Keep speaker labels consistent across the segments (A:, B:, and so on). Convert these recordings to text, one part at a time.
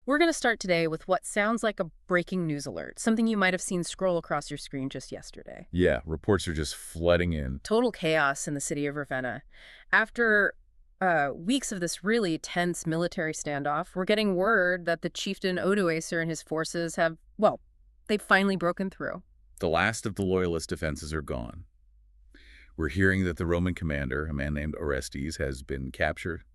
A: We're going to start today with what sounds like a breaking news alert, something you might have seen scroll across your screen just yesterday.
B: Yeah, reports are just flooding in.
A: Total chaos in the city of Ravenna. After weeks of this really tense military standoff, we're getting word that the chieftain Odoacer and his forces have, well, they've finally broken through.
B: The last of the loyalist defenses are gone. We're hearing that the Roman commander, a man named Orestes, has been captured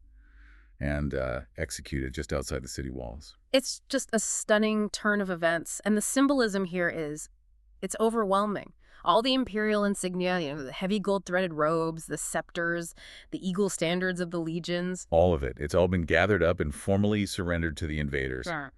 B: and executed just outside the city walls.
A: It's just a stunning turn of events, and the symbolism here it's overwhelming. All the imperial insignia, the heavy gold-threaded robes, the scepters, the eagle standards of the legions.
B: All of it. It's all been gathered up and formally surrendered to the invaders.
A: Sure.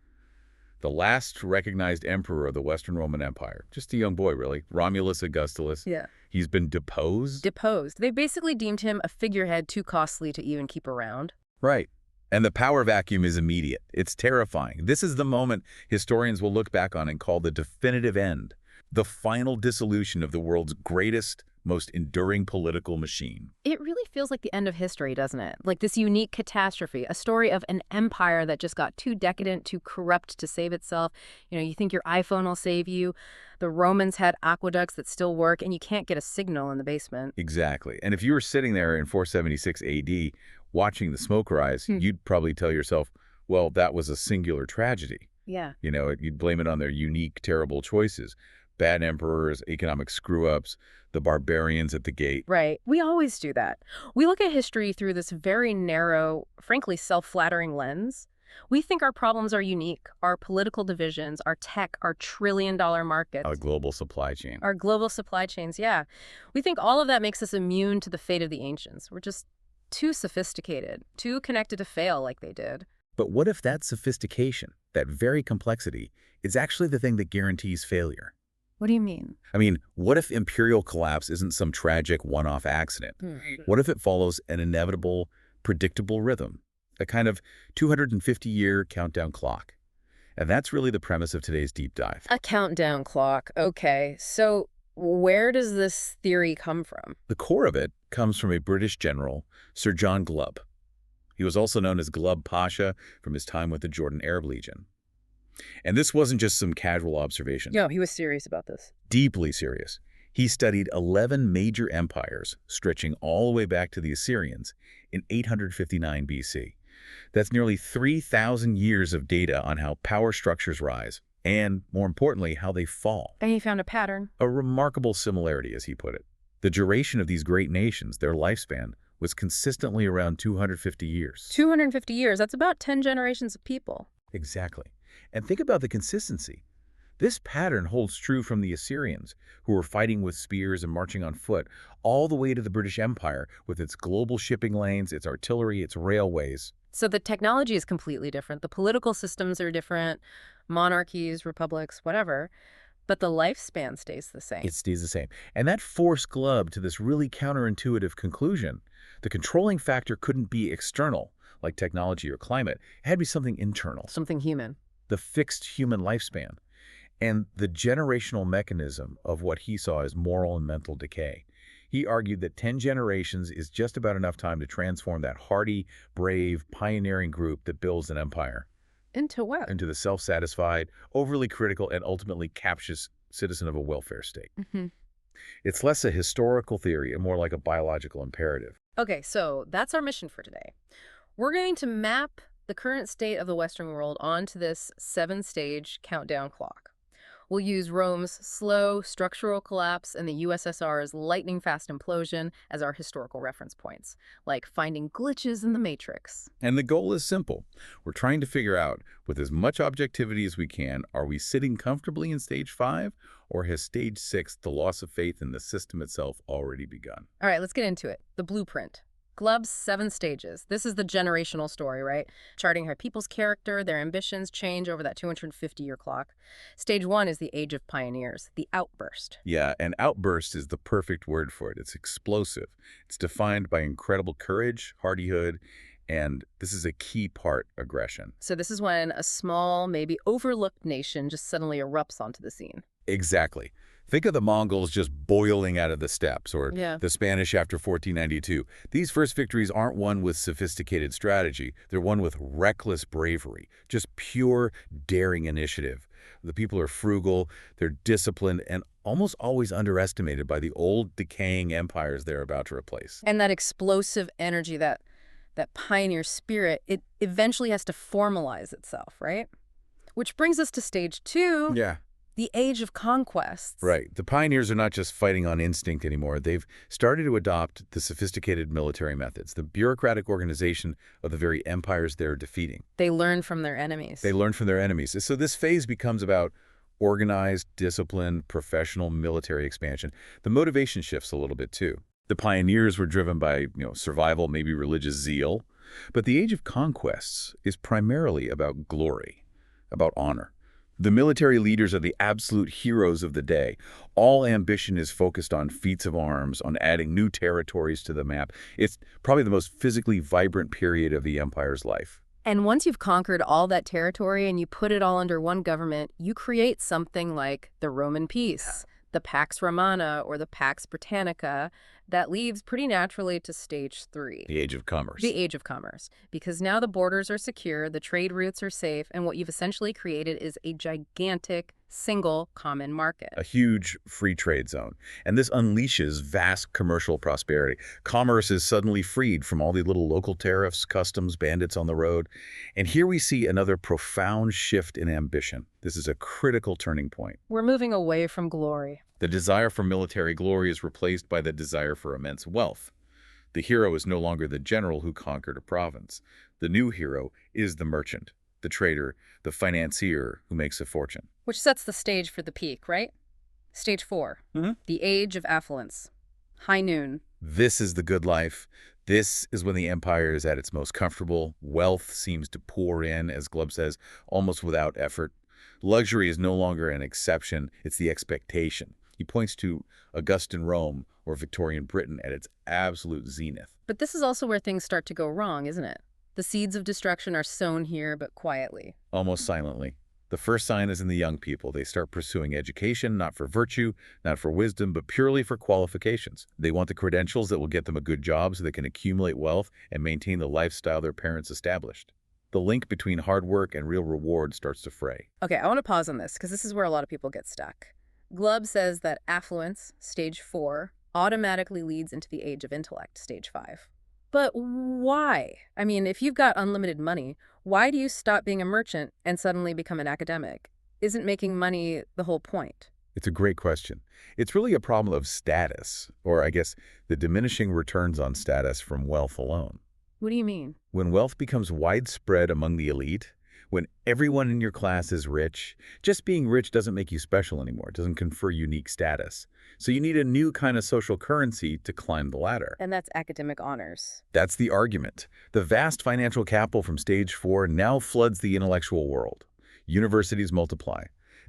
B: The last recognized emperor of the Western Roman Empire. Just a young boy, really. Romulus Augustulus.
A: Yeah.
B: He's been deposed.
A: Deposed. They basically deemed him a figurehead too costly to even keep around.
B: Right. And the power vacuum is immediate. It's terrifying. This is the moment historians will look back on and call the definitive end. The final dissolution of the world's greatest, most enduring political machine.
A: It really feels like the end of history, doesn't it? Like this unique catastrophe, a story of an empire that just got too decadent, too corrupt to save itself. You think your iPhone will save you. The Romans had aqueducts that still work, and you can't get a signal in the basement.
B: Exactly. And if you were sitting there in 476 AD watching the smoke rise, you'd probably tell yourself, well, that was a singular tragedy.
A: Yeah.
B: You'd blame it on their unique, terrible choices. Bad emperors, economic screw-ups, the barbarians at the gate.
A: Right. We always do that. We look at history through this very narrow, frankly, self-flattering lens. We think our problems are unique, our political divisions, our tech, our trillion-dollar markets.
B: Our global supply chain.
A: Our global supply chains, yeah. We think all of that makes us immune to the fate of the ancients. We're just too sophisticated, too connected to fail like they did.
B: But what if that sophistication, that very complexity, is actually the thing that guarantees failure?
A: What do you mean?
B: I mean, what if imperial collapse isn't some tragic one-off accident? What if it follows an inevitable, predictable rhythm, a kind of 250-year countdown clock? And that's really the premise of today's deep dive.
A: A countdown clock. Okay, so where does this theory come from?
B: The core of it comes from a British general, Sir John Glubb. He was also known as Glubb Pasha from his time with the Jordan Arab Legion. And this wasn't just some casual observation.
A: No, he was serious about this.
B: Deeply serious. He studied 11 major empires, stretching all the way back to the Assyrians in 859 BC. That's nearly 3,000 years of data on how power structures rise, and, more importantly, how they fall.
A: And he found a pattern.
B: A remarkable similarity, as he put it. The duration of these great nations, their lifespan, was consistently around 250 years.
A: 250 years, that's about 10 generations of people.
B: Exactly. And think about the consistency. This pattern holds true from the Assyrians, who were fighting with spears and marching on foot, all the way to the British Empire with its global shipping lanes, its artillery, its railways.
A: So the technology is completely different. The political systems are different, monarchies, republics, whatever. But the lifespan stays the same.
B: It stays the same. And that forced Glubb to this really counterintuitive conclusion. The controlling factor couldn't be external, like technology or climate. It had to be something internal.
A: Something human.
B: The fixed human lifespan, and the generational mechanism of what he saw as moral and mental decay. He argued that 10 generations is just about enough time to transform that hardy, brave, pioneering group that builds an empire.
A: Into what?
B: Into the self-satisfied, overly critical, and ultimately captious citizen of a welfare state. It's less a historical theory and more like a biological imperative.
A: Okay, so that's our mission for today. We're going to map the current state of the Western world onto this 7-stage countdown clock. We'll use Rome's slow structural collapse and the USSR's lightning-fast implosion as our historical reference points, like finding glitches in the matrix.
B: And the goal is simple. We're trying to figure out, with as much objectivity as we can, are we sitting comfortably in stage 5, or has stage 6, the loss of faith in the system itself, already begun?
A: All right, let's get into it. The blueprint. Glubb's 7 stages. This is the generational story, right? Charting how people's character, their ambitions change over that 250-year clock. Stage 1 is the age of pioneers, the outburst.
B: Yeah, an outburst is the perfect word for it. It's explosive. It's defined by incredible courage, hardihood, and this is a key part, aggression.
A: So this is when a small, maybe overlooked nation just suddenly erupts onto the scene.
B: Exactly. Think of the Mongols just boiling out of the steppes, or
A: Yeah.
B: the Spanish after 1492. These first victories aren't won with sophisticated strategy. They're won with reckless bravery, just pure, daring initiative. The people are frugal, they're disciplined, and almost always underestimated by the old, decaying empires they're about to replace.
A: And that explosive energy, that pioneer spirit, it eventually has to formalize itself, right? Which brings us to stage 2,
B: Yeah.
A: the age of conquests.
B: Right. The pioneers are not just fighting on instinct anymore. They've started to adopt the sophisticated military methods, the bureaucratic organization of the very empires they're defeating.
A: They learn from their enemies.
B: They learn from their enemies. So this phase becomes about organized, disciplined, professional military expansion. The motivation shifts a little bit too. The pioneers were driven by, survival, maybe religious zeal. But the age of conquests is primarily about glory, about honor. The military leaders are the absolute heroes of the day. All ambition is focused on feats of arms, on adding new territories to the map. It's probably the most physically vibrant period of the empire's life.
A: And once you've conquered all that territory and you put it all under one government, you create something like the Roman peace, the Pax Romana or the Pax Britannica, that leads pretty naturally to stage 3.
B: The age of commerce.
A: The age of commerce. Because now the borders are secure, the trade routes are safe, and what you've essentially created is a gigantic single common market.
B: A huge free trade zone. And this unleashes vast commercial prosperity. Commerce is suddenly freed from all the little local tariffs, customs, bandits on the road. And here we see another profound shift in ambition. This is a critical turning point.
A: We're moving away from glory.
B: The desire for military glory is replaced by the desire for immense wealth. The hero is no longer the general who conquered a province. The new hero is the merchant, the trader, the financier who makes a fortune.
A: Which sets the stage for the peak, right? Stage 4, the age of affluence. High noon.
B: This is the good life. This is when the empire is at its most comfortable. Wealth seems to pour in, as Glubb says, almost without effort. Luxury is no longer an exception, it's the expectation. He points to Augustan Rome or Victorian Britain at its absolute zenith.
A: But this is also where things start to go wrong, isn't it? The seeds of destruction are sown here, but quietly.
B: Almost silently. The first sign is in the young people. They start pursuing education, not for virtue, not for wisdom, but purely for qualifications. They want the credentials that will get them a good job so they can accumulate wealth and maintain the lifestyle their parents established. The link between hard work and real reward starts to fray.
A: Okay, I want to pause on this because this is where a lot of people get stuck. Glubb says that affluence, stage 4, automatically leads into the age of intellect, stage 5. But why? I mean, if you've got unlimited money, why do you stop being a merchant and suddenly become an academic? Isn't making money the whole point?
B: It's a great question. It's really a problem of status, or I guess the diminishing returns on status from wealth alone.
A: What do you mean?
B: When wealth becomes widespread among the elite, when everyone in your class is rich, just being rich doesn't make you special anymore. It doesn't confer unique status. So you need a new kind of social currency to climb the ladder.
A: And that's academic honors.
B: That's the argument. The vast financial capital from stage 4 now floods the intellectual world. Universities multiply.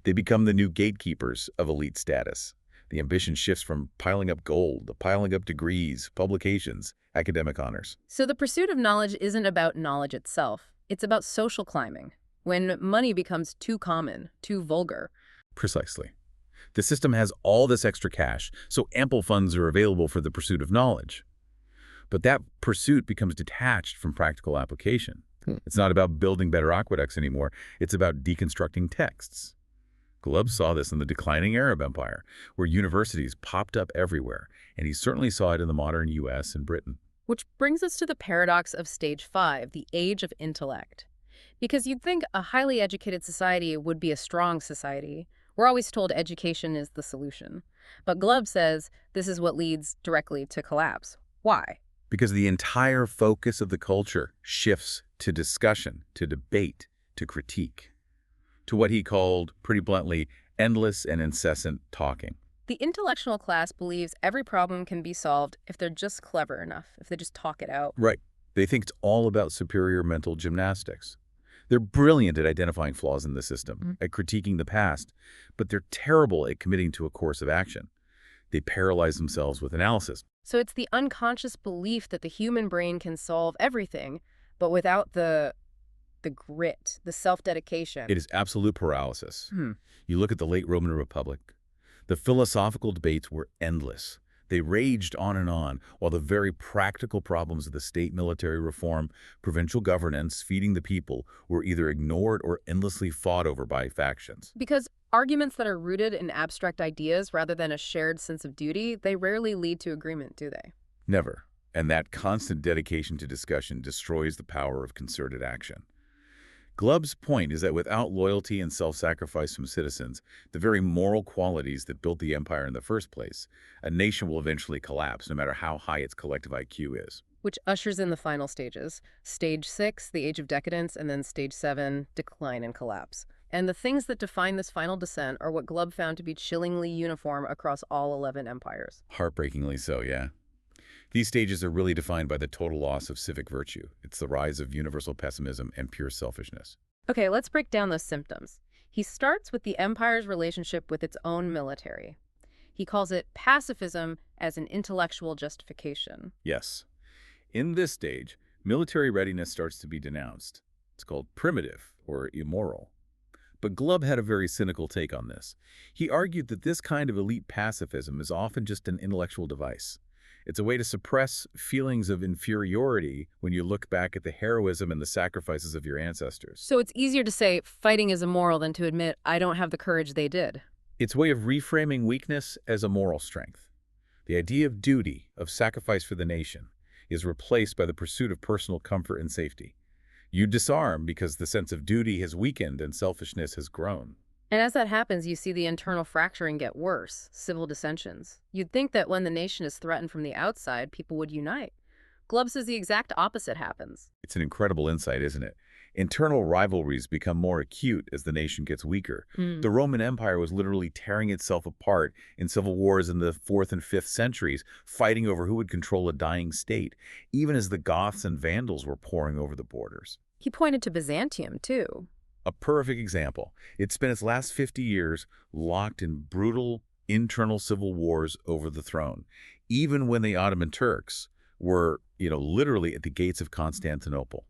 B: They become the new gatekeepers of elite status. The ambition shifts from piling up gold to piling up degrees, publications, academic honors.
A: So the pursuit of knowledge isn't about knowledge itself. It's about social climbing. When money becomes too common, too vulgar.
B: Precisely. The system has all this extra cash, so ample funds are available for the pursuit of knowledge. But that pursuit becomes detached from practical application. It's not about building better aqueducts anymore. It's about deconstructing texts. Glubb saw this in the declining Arab Empire, where universities popped up everywhere, and he certainly saw it in the modern U.S. and Britain.
A: Which brings us to the paradox of stage 5, the age of intellect. Because you'd think a highly educated society would be a strong society. We're always told education is the solution. But Glubb says this is what leads directly to collapse. Why?
B: Because the entire focus of the culture shifts to discussion, to debate, to critique, to what he called, pretty bluntly, endless and incessant talking.
A: The intellectual class believes every problem can be solved if they're just clever enough, if they just talk it out.
B: Right. They think it's all about superior mental gymnastics. They're brilliant at identifying flaws in the system, at critiquing the past, but they're terrible at committing to a course of action. They paralyze themselves with analysis.
A: So it's the unconscious belief that the human brain can solve everything, but without the grit, the self-dedication.
B: It is absolute paralysis. You look at the late Roman Republic. The philosophical debates were endless. They raged on, while the very practical problems of the state military reform, provincial governance, feeding the people, were either ignored or endlessly fought over by factions.
A: Because arguments that are rooted in abstract ideas rather than a shared sense of duty, they rarely lead to agreement, do they?
B: Never. And that constant dedication to discussion destroys the power of concerted action. Glubb's point is that without loyalty and self-sacrifice from citizens, the very moral qualities that built the empire in the first place, a nation will eventually collapse, no matter how high its collective IQ is.
A: Which ushers in the final stages. Stage 6, the age of decadence, and then stage 7, decline and collapse. And the things that define this final descent are what Glubb found to be chillingly uniform across all 11 empires.
B: Heartbreakingly so, yeah. These stages are really defined by the total loss of civic virtue. It's the rise of universal pessimism and pure selfishness.
A: Okay, let's break down those symptoms. He starts with the empire's relationship with its own military. He calls it pacifism as an intellectual justification.
B: Yes. In this stage, military readiness starts to be denounced. It's called primitive or immoral. But Glubb had a very cynical take on this. He argued that this kind of elite pacifism is often just an intellectual device. It's a way to suppress feelings of inferiority when you look back at the heroism and the sacrifices of your ancestors.
A: So it's easier to say fighting is immoral than to admit I don't have the courage they did.
B: It's a way of reframing weakness as a moral strength. The idea of duty, of sacrifice for the nation, is replaced by the pursuit of personal comfort and safety. You disarm because the sense of duty has weakened and selfishness has grown.
A: And as that happens, you see the internal fracturing get worse, civil dissensions. You'd think that when the nation is threatened from the outside, people would unite. Glubb says the exact opposite happens.
B: It's an incredible insight, isn't it? Internal rivalries become more acute as the nation gets weaker. The Roman Empire was literally tearing itself apart in civil wars in the 4th and 5th centuries, fighting over who would control a dying state, even as the Goths and Vandals were pouring over the borders.
A: He pointed to Byzantium, too.
B: A perfect example. It spent its last 50 years locked in brutal internal civil wars over the throne, even when the Ottoman Turks were, literally at the gates of Constantinople.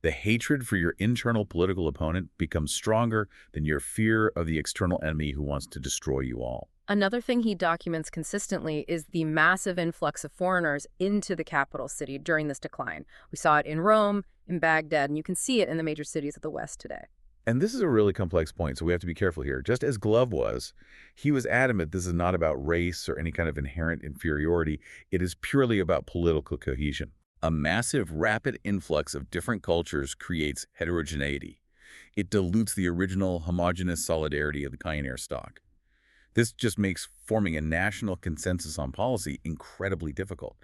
B: The hatred for your internal political opponent becomes stronger than your fear of the external enemy who wants to destroy you all.
A: Another thing he documents consistently is the massive influx of foreigners into the capital city during this decline. We saw it in Rome, in Baghdad, and you can see it in the major cities of the West today.
B: And this is a really complex point, so we have to be careful here. Just as Glubb was, he was adamant this is not about race or any kind of inherent inferiority. It is purely about political cohesion. A massive, rapid influx of different cultures creates heterogeneity. It dilutes the original homogeneous solidarity of the pioneer stock. This just makes forming a national consensus on policy incredibly difficult.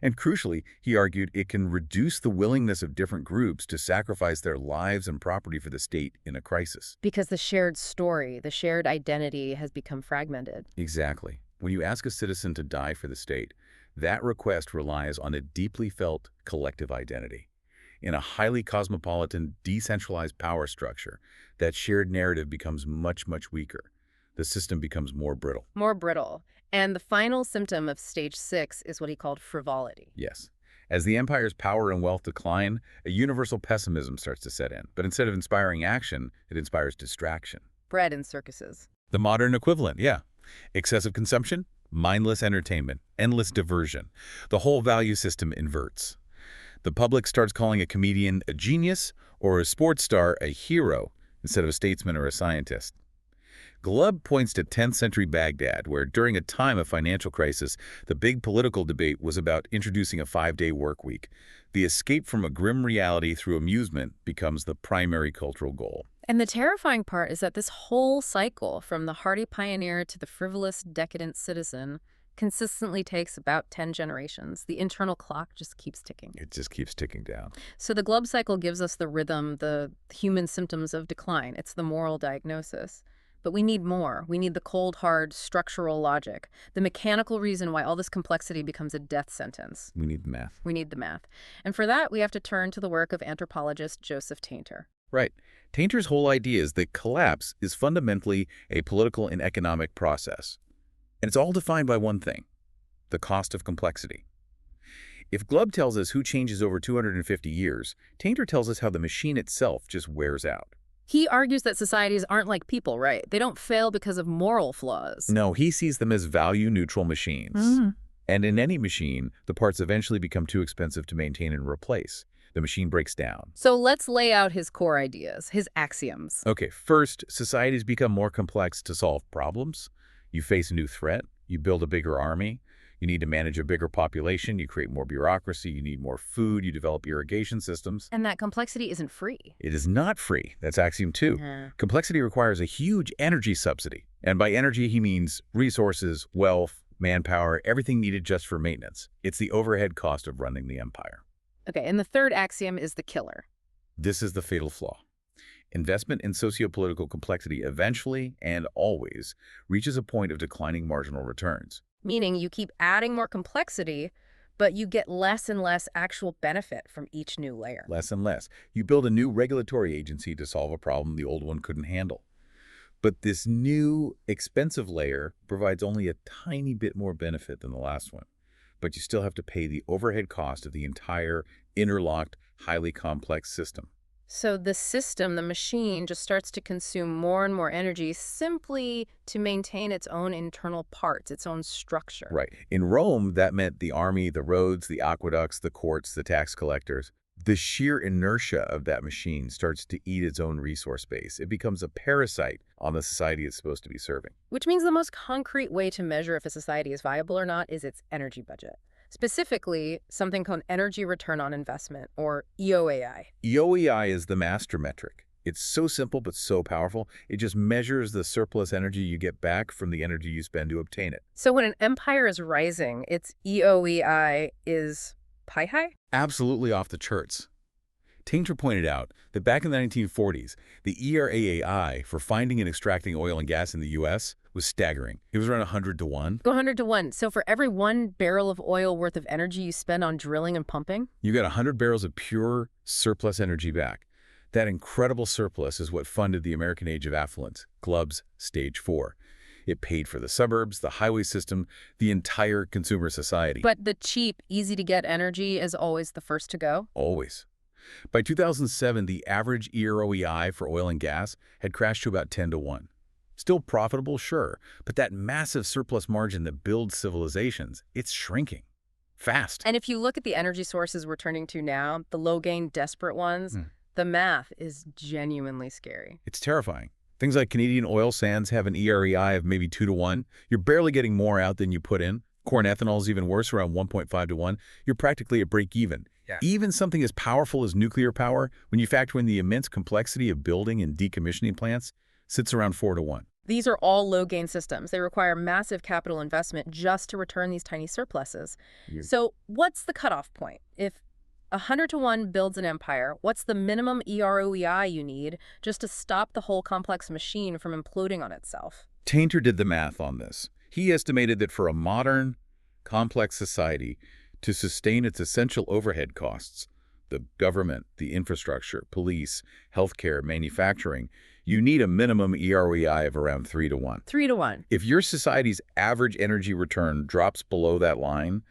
B: And crucially, he argued it can reduce the willingness of different groups to sacrifice their lives and property for the state in a crisis.
A: Because the shared story, the shared identity has become fragmented.
B: Exactly. When you ask a citizen to die for the state, that request relies on a deeply felt collective identity. In a highly cosmopolitan, decentralized power structure, that shared narrative becomes much, much weaker. The system becomes more brittle.
A: More brittle. And the final symptom of stage 6 is what he called frivolity.
B: Yes. As the empire's power and wealth decline, a universal pessimism starts to set in. But instead of inspiring action, it inspires distraction.
A: Bread in circuses.
B: The modern equivalent, yeah. Excessive consumption, mindless entertainment, endless diversion. The whole value system inverts. The public starts calling a comedian a genius or a sports star a hero instead of a statesman or a scientist. Glubb points to 10th century Baghdad, where during a time of financial crisis, the big political debate was about introducing a 5-day work week. The escape from a grim reality through amusement becomes the primary cultural goal.
A: And the terrifying part is that this whole cycle, from the hardy pioneer to the frivolous, decadent citizen, consistently takes about 10 generations. The internal clock just keeps ticking.
B: It just keeps ticking down.
A: So the Glubb cycle gives us the rhythm, the human symptoms of decline. It's the moral diagnosis. But we need more. We need the cold, hard, structural logic, the mechanical reason why all this complexity becomes a death sentence.
B: We need the math.
A: We need the math. And for that, we have to turn to the work of anthropologist Joseph Tainter.
B: Right. Tainter's whole idea is that collapse is fundamentally a political and economic process. And it's all defined by one thing, the cost of complexity. If Glubb tells us who changes over 250 years, Tainter tells us how the machine itself just wears out.
A: He argues that societies aren't like people, right? They don't fail because of moral flaws.
B: No, he sees them as value-neutral machines. And in any machine, the parts eventually become too expensive to maintain and replace. The machine breaks down.
A: So let's lay out his core ideas, his axioms.
B: Okay, first, societies become more complex to solve problems. You face a new threat. You build a bigger army. You need to manage a bigger population. You create more bureaucracy. You need more food. You develop irrigation systems.
A: And that complexity isn't free.
B: It is not free. That's axiom 2. Complexity requires a huge energy subsidy. And by energy, he means resources, wealth, manpower, everything needed just for maintenance. It's the overhead cost of running the empire.
A: Okay, and the third axiom is the killer.
B: This is the fatal flaw. Investment in sociopolitical complexity eventually and always reaches a point of declining marginal returns.
A: Meaning you keep adding more complexity, but you get less and less actual benefit from each new layer.
B: Less and less. You build a new regulatory agency to solve a problem the old one couldn't handle. But this new, expensive layer provides only a tiny bit more benefit than the last one. But you still have to pay the overhead cost of the entire, interlocked, highly complex system.
A: So the system, the machine, just starts to consume more and more energy simply to maintain its own internal parts, its own structure.
B: Right. In Rome, that meant the army, the roads, the aqueducts, the courts, the tax collectors. The sheer inertia of that machine starts to eat its own resource base. It becomes a parasite on the society it's supposed to be serving.
A: Which means the most concrete way to measure if a society is viable or not is its energy budget. Specifically, something called energy return on investment, or EOAI.
B: EOAI is the master metric. It's so simple but so powerful. It just measures the surplus energy you get back from the energy you spend to obtain it.
A: So when an empire is rising, its EOAI is pie high?
B: Absolutely off the charts. Tainter pointed out that back in the 1940s, the ERAAI for finding and extracting oil and gas in the U.S. was staggering. It was around 100 to 1.
A: 100 to 1. So for every 1 barrel of oil worth of energy you spend on drilling and pumping?
B: You got 100 barrels of pure surplus energy back. That incredible surplus is what funded the American Age of Affluence, Glubb's Stage 4. It paid for the suburbs, the highway system, the entire consumer society.
A: But the cheap, easy-to-get energy is always the first to go?
B: Always. By 2007, the average EROEI for oil and gas had crashed to about 10 to 1. Still profitable, sure, but that massive surplus margin that builds civilizations, it's shrinking. Fast.
A: And if you look at the energy sources we're turning to now, the low-gain, desperate ones, the math is genuinely scary.
B: It's terrifying. Things like Canadian oil sands have an EREI of maybe 2 to 1. You're barely getting more out than you put in. Corn ethanol is even worse, around 1.5 to 1. You're practically at break even. Yeah. Even something as powerful as nuclear power, when you factor in the immense complexity of building and decommissioning plants, sits around 4 to 1.
A: These are all low-gain systems. They require massive capital investment just to return these tiny surpluses. So what's the cutoff point? If 100 to 1 builds an empire, what's the minimum EROEI you need just to stop the whole complex machine from imploding on itself?
B: Tainter did the math on this. He estimated that for a modern, complex society to sustain its essential overhead costs, the government, the infrastructure, police, healthcare, manufacturing, you need a minimum EROEI of around 3 to 1.
A: 3 to 1.
B: If your society's average energy return drops below that line,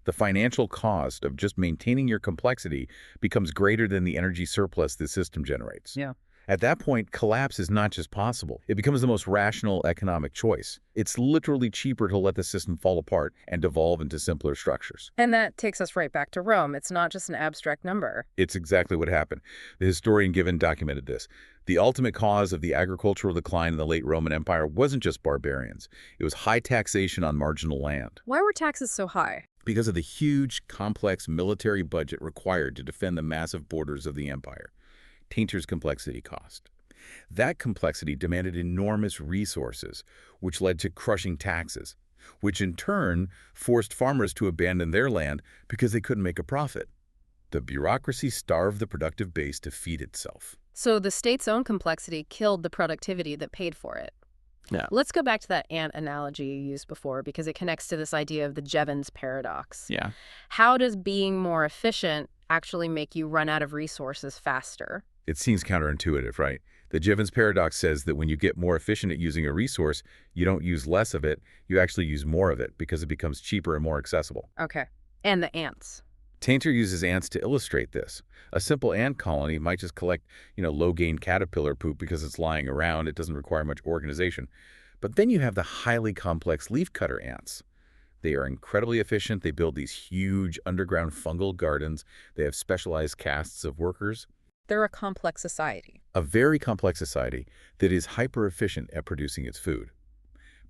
B: the financial cost of just maintaining your complexity becomes greater than the energy surplus the system generates.
A: Yeah.
B: At that point, collapse is not just possible. It becomes the most rational economic choice. It's literally cheaper to let the system fall apart and devolve into simpler structures.
A: And that takes us right back to Rome. It's not just an abstract number.
B: It's exactly what happened. The historian Given documented this. The ultimate cause of the agricultural decline in the late Roman Empire wasn't just barbarians. It was high taxation on marginal land.
A: Why were taxes so high?
B: Because of the huge, complex military budget required to defend the massive borders of the empire. Tainter's complexity cost. That complexity demanded enormous resources, which led to crushing taxes, which in turn forced farmers to abandon their land because they couldn't make a profit. The bureaucracy starved the productive base to feed itself.
A: So the state's own complexity killed the productivity that paid for it.
B: Yeah.
A: Let's go back to that ant analogy you used before because it connects to this idea of the Jevons paradox.
B: Yeah.
A: How does being more efficient actually make you run out of resources faster?
B: It seems counterintuitive, right? The Jevons paradox says that when you get more efficient at using a resource, you don't use less of it, you actually use more of it because it becomes cheaper and more accessible.
A: Okay. And the ants.
B: Tainter uses ants to illustrate this. A simple ant colony might just collect, low-gain caterpillar poop because it's lying around. It doesn't require much organization. But then you have the highly complex leafcutter ants. They are incredibly efficient. They build these huge underground fungal gardens. They have specialized castes of workers.
A: They're a complex society.
B: A very complex society that is hyper-efficient at producing its food.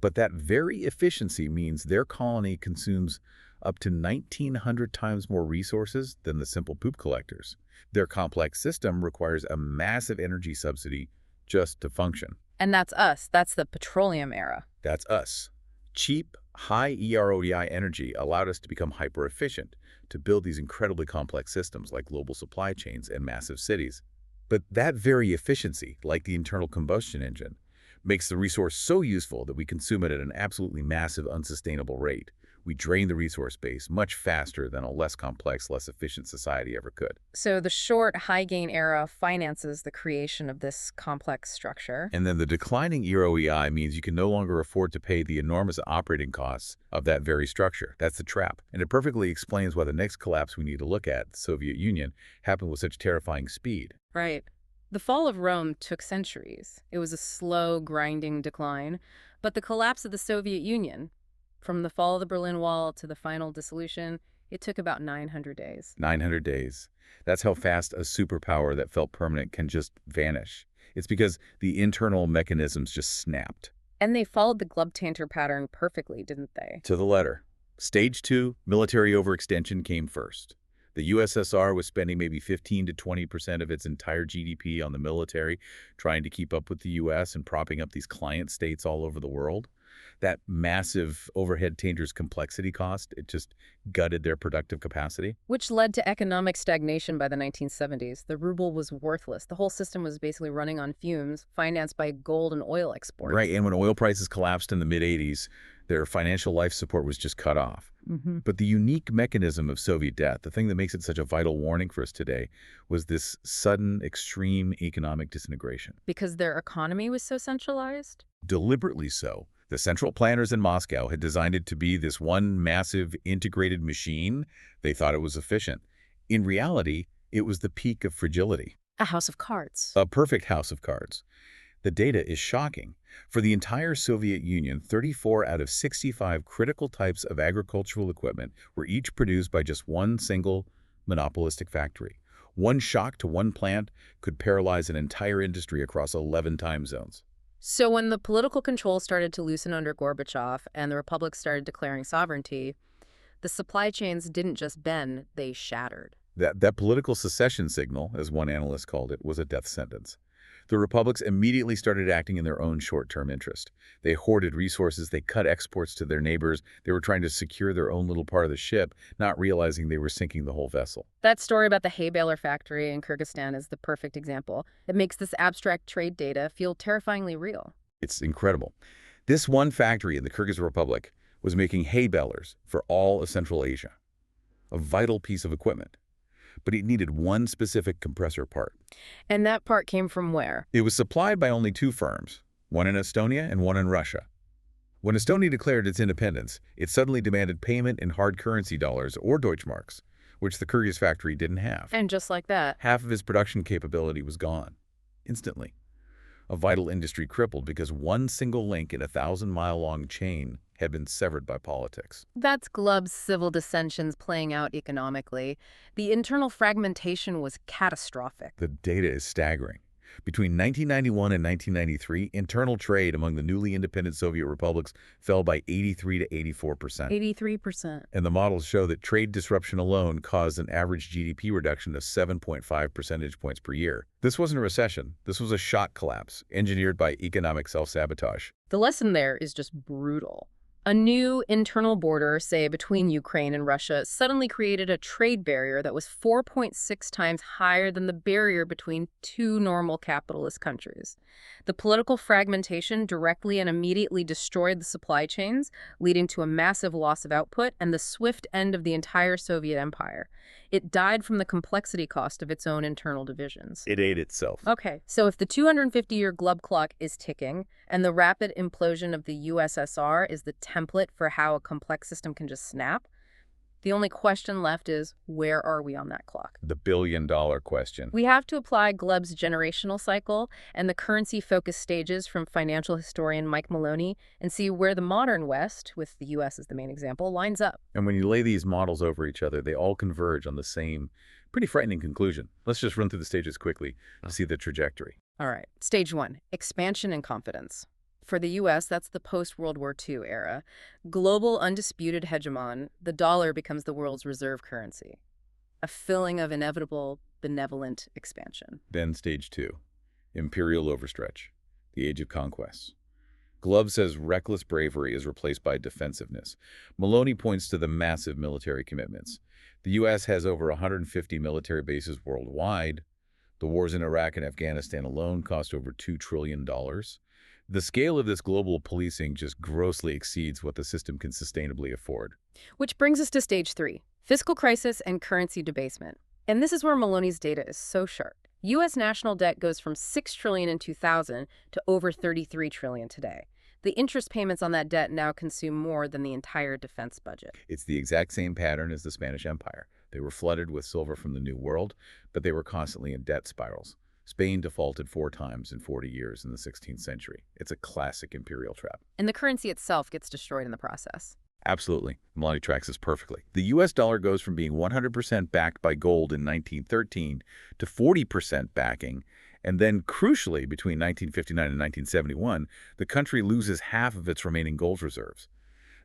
B: But that very efficiency means their colony consumes up to 1,900 times more resources than the simple poop collectors. Their complex system requires a massive energy subsidy just to function.
A: And that's us. That's the petroleum era.
B: That's us. Cheap, high ERODI energy allowed us to become hyper-efficient, to build these incredibly complex systems like global supply chains and massive cities. But that very efficiency, like the internal combustion engine, makes the resource so useful that we consume it at an absolutely massive, unsustainable rate. We drain the resource base much faster than a less complex, less efficient society ever could.
A: So the short, high-gain era finances the creation of this complex structure.
B: And then the declining EROEI means you can no longer afford to pay the enormous operating costs of that very structure. That's the trap. And it perfectly explains why the next collapse we need to look at, the Soviet Union, happened with such terrifying speed.
A: Right. The fall of Rome took centuries. It was a slow, grinding decline. But the collapse of the Soviet Union, from the fall of the Berlin Wall to the final dissolution, it took about 900 days.
B: 900 days. That's how fast a superpower that felt permanent can just vanish. It's because the internal mechanisms just snapped.
A: And they followed the Glubb-Tanter pattern perfectly, didn't they?
B: To the letter. Stage 2, military overextension, came first. The USSR was spending maybe 15 to 20% of its entire GDP on the military, trying to keep up with the US and propping up these client states all over the world. That massive overhead tainter's complexity cost, it just gutted their productive capacity.
A: Which led to economic stagnation by the 1970s. The ruble was worthless. The whole system was basically running on fumes, financed by gold and oil exports.
B: Right, and when oil prices collapsed in the mid-'80s, their financial life support was just cut off. But the unique mechanism of Soviet death, the thing that makes it such a vital warning for us today, was this sudden, extreme economic disintegration.
A: Because their economy was so centralized?
B: Deliberately so. The central planners in Moscow had designed it to be this one massive integrated machine. They thought it was efficient. In reality, it was the peak of fragility.
A: A house of cards.
B: A perfect house of cards. The data is shocking. For the entire Soviet Union, 34 out of 65 critical types of agricultural equipment were each produced by just one single monopolistic factory. One shock to one plant could paralyze an entire industry across 11 time zones.
A: So when the political control started to loosen under Gorbachev and the republic started declaring sovereignty, the supply chains didn't just bend, they shattered.
B: That political secession signal, as one analyst called it, was a death sentence. The republics immediately started acting in their own short-term interest. They hoarded resources, they cut exports to their neighbors, they were trying to secure their own little part of the ship, not realizing they were sinking the whole vessel.
A: That story about the hay baler factory in Kyrgyzstan is the perfect example. It makes this abstract trade data feel terrifyingly real.
B: It's incredible. This one factory in the Kyrgyz Republic was making hay balers for all of Central Asia, a vital piece of equipment. But it needed one specific compressor part.
A: And that part came from where?
B: It was supplied by only two firms, one in Estonia and one in Russia. When Estonia declared its independence, it suddenly demanded payment in hard currency dollars or Deutschmarks, which the Kyrgyz factory didn't have.
A: And just like that,
B: half of its production capability was gone, instantly. A vital industry crippled because one single link in a 1,000-mile-long chain had been severed by politics.
A: That's Glubb's civil dissensions playing out economically. The internal fragmentation was catastrophic.
B: The data is staggering. Between 1991 and 1993, internal trade among the newly independent Soviet republics fell by 83 to 84%.
A: 83%.
B: And the models show that trade disruption alone caused an average GDP reduction of 7.5 percentage points per year. This wasn't a recession. This was a shock collapse, engineered by economic self-sabotage.
A: The lesson there is just brutal. A new internal border, say, between Ukraine and Russia, suddenly created a trade barrier that was 4.6 times higher than the barrier between two normal capitalist countries. The political fragmentation directly and immediately destroyed the supply chains, leading to a massive loss of output and the swift end of the entire Soviet empire. It died from the complexity cost of its own internal divisions.
B: It ate itself.
A: Okay, so if the 250-year Glubb clock is ticking and the rapid implosion of the USSR is the template for how a complex system can just snap, The only question left is, where are we on that clock?
B: The billion-dollar question.
A: We have to apply Glubb's generational cycle and the currency-focused stages from financial historian Mike Maloney and see where the modern West, with the U.S. as the main example, lines up.
B: And when you lay these models over each other, they all converge on the same pretty frightening conclusion. Let's just run through the stages quickly to see the trajectory.
A: All right. Stage 1, expansion and confidence. For the U.S., that's the post-World War II era. Global undisputed hegemon, the dollar becomes the world's reserve currency. A feeling of inevitable, benevolent expansion.
B: Then stage 2, imperial overstretch, the age of conquests. Glubb says reckless bravery is replaced by defensiveness. Maloney points to the massive military commitments. The U.S. has over 150 military bases worldwide. The wars in Iraq and Afghanistan alone cost over $2 trillion. The scale of this global policing just grossly exceeds what the system can sustainably afford.
A: Which brings us to stage 3, fiscal crisis and currency debasement. And this is where Maloney's data is so sharp. U.S. national debt goes from $6 trillion in 2000 to over $33 trillion today. The interest payments on that debt now consume more than the entire defense budget.
B: It's the exact same pattern as the Spanish Empire. They were flooded with silver from the New World, but they were constantly in debt spirals. Spain defaulted 4 times in 40 years in the 16th century. It's a classic imperial trap.
A: And the currency itself gets destroyed in the process.
B: Absolutely. Maloney tracks this perfectly. The U.S. dollar goes from being 100% backed by gold in 1913 to 40% backing, and then, crucially, between 1959 and 1971, the country loses half of its remaining gold reserves.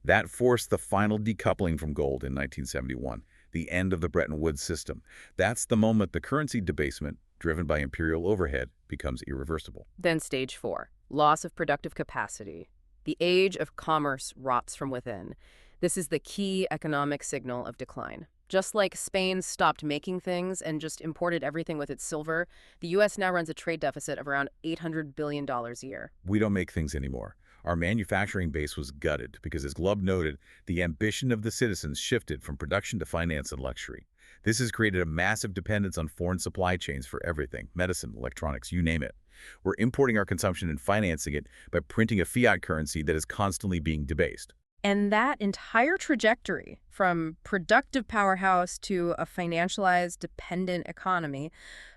B: That forced the final decoupling from gold in 1971, the end of the Bretton Woods system. That's the moment the currency debasement, driven by imperial overhead, becomes irreversible.
A: Then stage 4, loss of productive capacity. The age of commerce rots from within. This is the key economic signal of decline. Just like Spain stopped making things and just imported everything with its silver, the U.S. now runs a trade deficit of around $800 billion a year.
B: We don't make things anymore. Our manufacturing base was gutted because, as Glubb noted, the ambition of the citizens shifted from production to finance and luxury. This has created a massive dependence on foreign supply chains for everything, medicine, electronics, you name it. We're importing our consumption and financing it by printing a fiat currency that is constantly being debased.
A: And that entire trajectory, from productive powerhouse to a financialized, dependent economy,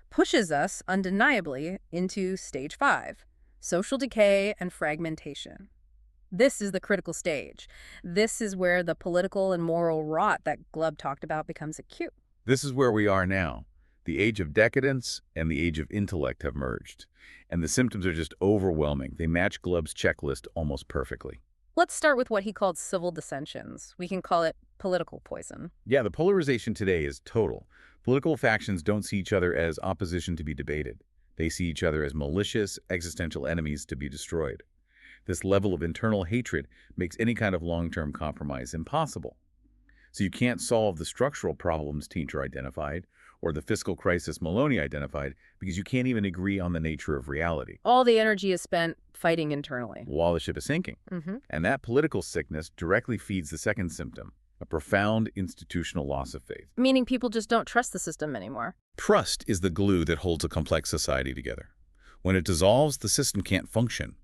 A: pushes us undeniably into stage 5, social decay and fragmentation. This is the critical stage. This is where the political and moral rot that Glubb talked about becomes acute.
B: This is where we are now. The age of decadence and the age of intellect have merged, and the symptoms are just overwhelming. They match Glubb's checklist almost perfectly.
A: Let's start with what he called civil dissensions. We can call it political poison.
B: Yeah, the polarization today is total. Political factions don't see each other as opposition to be debated. They see each other as malicious, existential enemies to be destroyed. This level of internal hatred makes any kind of long-term compromise impossible. So you can't solve the structural problems Tinter identified or the fiscal crisis Maloney identified because you can't even agree on the nature of reality.
A: All the energy is spent fighting internally.
B: While the ship is sinking. And that political sickness directly feeds the second symptom, a profound institutional loss of faith.
A: Meaning people just don't trust the system anymore.
B: Trust is the glue that holds a complex society together. When it dissolves, the system can't function.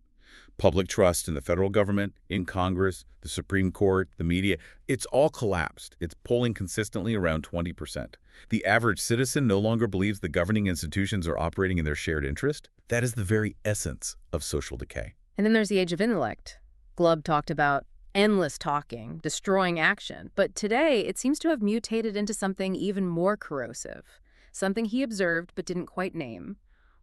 B: Public trust in the federal government, in Congress, the Supreme Court, the media, it's all collapsed. It's polling consistently around 20%. The average citizen no longer believes the governing institutions are operating in their shared interest. That is the very essence of social decay.
A: And then there's the age of intellect. Glubb talked about endless talking, destroying action. But today, it seems to have mutated into something even more corrosive. Something he observed but didn't quite name.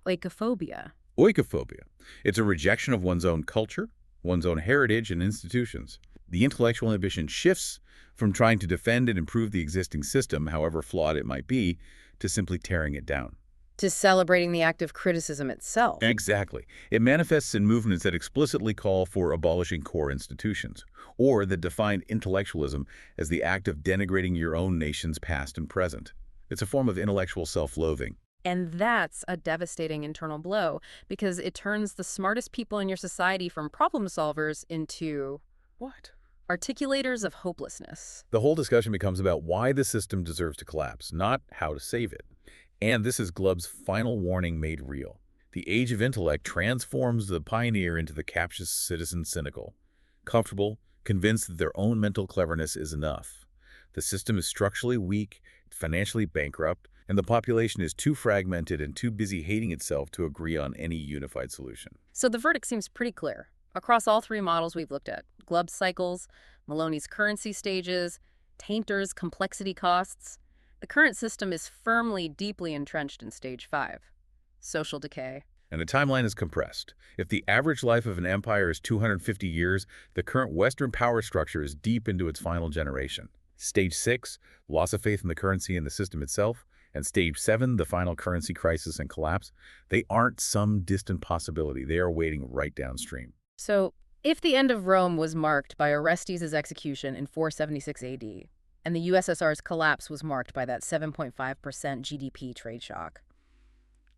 A: Oikophobia.
B: Oikophobia. It's a rejection of one's own culture, one's own heritage and institutions. The intellectual ambition shifts from trying to defend and improve the existing system, however flawed it might be, to simply tearing it down.
A: To celebrating the act of criticism itself.
B: Exactly. It manifests in movements that explicitly call for abolishing core institutions, or that define intellectualism as the act of denigrating your own nation's past and present. It's a form of intellectual self-loathing.
A: And that's a devastating internal blow because it turns the smartest people in your society from problem solvers into
B: What?
A: articulators of hopelessness.
B: The whole discussion becomes about why the system deserves to collapse, not how to save it. And this is Glubb's final warning made real. The age of intellect transforms the pioneer into the captious citizen cynical, comfortable, convinced that their own mental cleverness is enough. The system is structurally weak, financially bankrupt, and the population is too fragmented and too busy hating itself to agree on any unified solution.
A: So the verdict seems pretty clear. Across all three models we've looked at, Glubb's cycles, Maloney's currency stages, Tainter's complexity costs, the current system is firmly, deeply entrenched in stage 5, social decay.
B: And the timeline is compressed. If the average life of an empire is 250 years, the current Western power structure is deep into its final generation. Stage 6, loss of faith in the currency and the system itself, and Stage 7, the final currency crisis and collapse, they aren't some distant possibility. They are waiting right downstream.
A: So, if the end of Rome was marked by Orestes' execution in 476 AD, and the USSR's collapse was marked by that 7.5% GDP trade shock,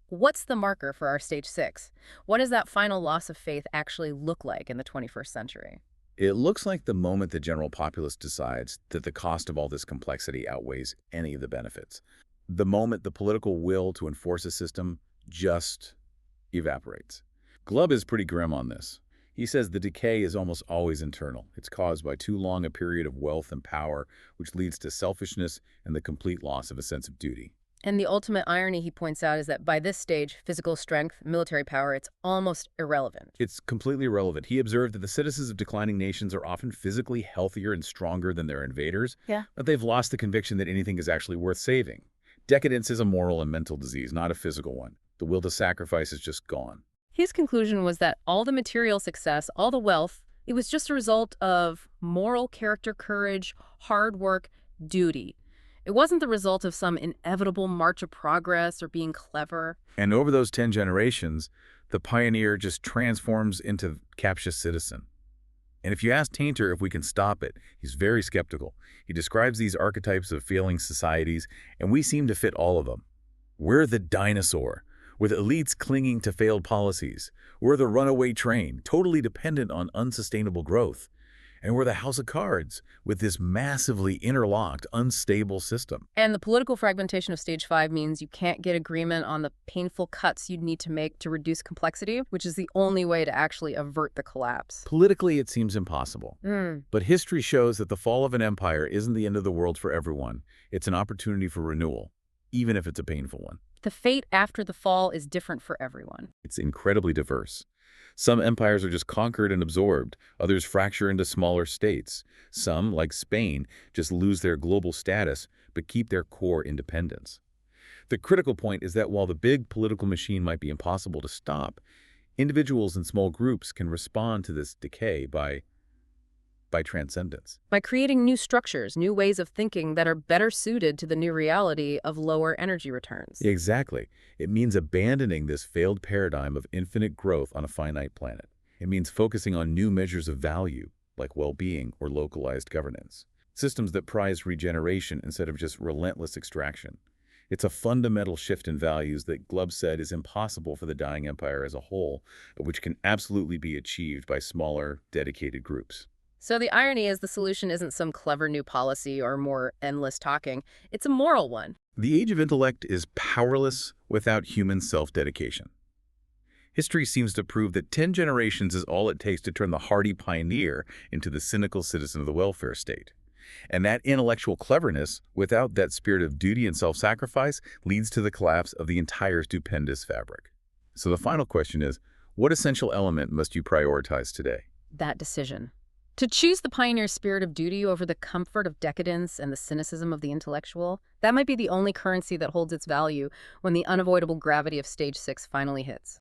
A: what's the marker for our Stage 6? What does that final loss of faith actually look like in the 21st century?
B: It looks like the moment the general populace decides that the cost of all this complexity outweighs any of the benefits. The moment the political will to enforce a system just evaporates. Glubb is pretty grim on this. He says the decay is almost always internal. It's caused by too long a period of wealth and power, which leads to selfishness and the complete loss of a sense of duty.
A: And the ultimate irony, he points out, is that by this stage, physical strength, military power, it's almost irrelevant.
B: It's completely irrelevant. He observed that the citizens of declining nations are often physically healthier and stronger than their invaders, but they've lost the conviction that anything is actually worth saving. Decadence is a moral and mental disease, not a physical one. The will to sacrifice is just gone.
A: His conclusion was that all the material success, all the wealth, it was just a result of moral character, courage, hard work, duty. It wasn't the result of some inevitable march of progress or being clever.
B: And over those 10 generations, the pioneer just transforms into captious citizen. And if you ask Tainter if we can stop it, he's very skeptical. He describes these archetypes of failing societies, and we seem to fit all of them. We're the dinosaur, with elites clinging to failed policies. We're the runaway train, totally dependent on unsustainable growth. And we're the house of cards, with this massively interlocked, unstable system.
A: And the political fragmentation of Stage 5 means you can't get agreement on the painful cuts you'd need to make to reduce complexity, which is the only way to actually avert the collapse.
B: Politically, it seems impossible. But history shows that the fall of an empire isn't the end of the world for everyone. It's an opportunity for renewal, even if it's a painful one.
A: The fate after the fall is different for everyone.
B: It's incredibly diverse. Some empires are just conquered and absorbed. Others fracture into smaller states. Some, like Spain, just lose their global status but keep their core independence. The critical point is that while the big political machine might be impossible to stop, individuals and small groups can respond to this decay by transcendence.
A: By creating new structures, new ways of thinking that are better suited to the new reality of lower energy returns.
B: Exactly. It means abandoning this failed paradigm of infinite growth on a finite planet. It means focusing on new measures of value, like well-being or localized governance. Systems that prize regeneration instead of just relentless extraction. It's a fundamental shift in values that Glubb said is impossible for the dying empire as a whole, but which can absolutely be achieved by smaller, dedicated groups.
A: So the irony is the solution isn't some clever new policy or more endless talking. It's a moral one.
B: The age of intellect is powerless without human self-dedication. History seems to prove that 10 generations is all it takes to turn the hardy pioneer into the cynical citizen of the welfare state. And that intellectual cleverness, without that spirit of duty and self-sacrifice, leads to the collapse of the entire stupendous fabric. So the final question is, what essential element must you prioritize today?
A: That decision. To choose the pioneer spirit of duty over the comfort of decadence and the cynicism of the intellectual, that might be the only currency that holds its value when the unavoidable gravity of Stage 6 finally hits.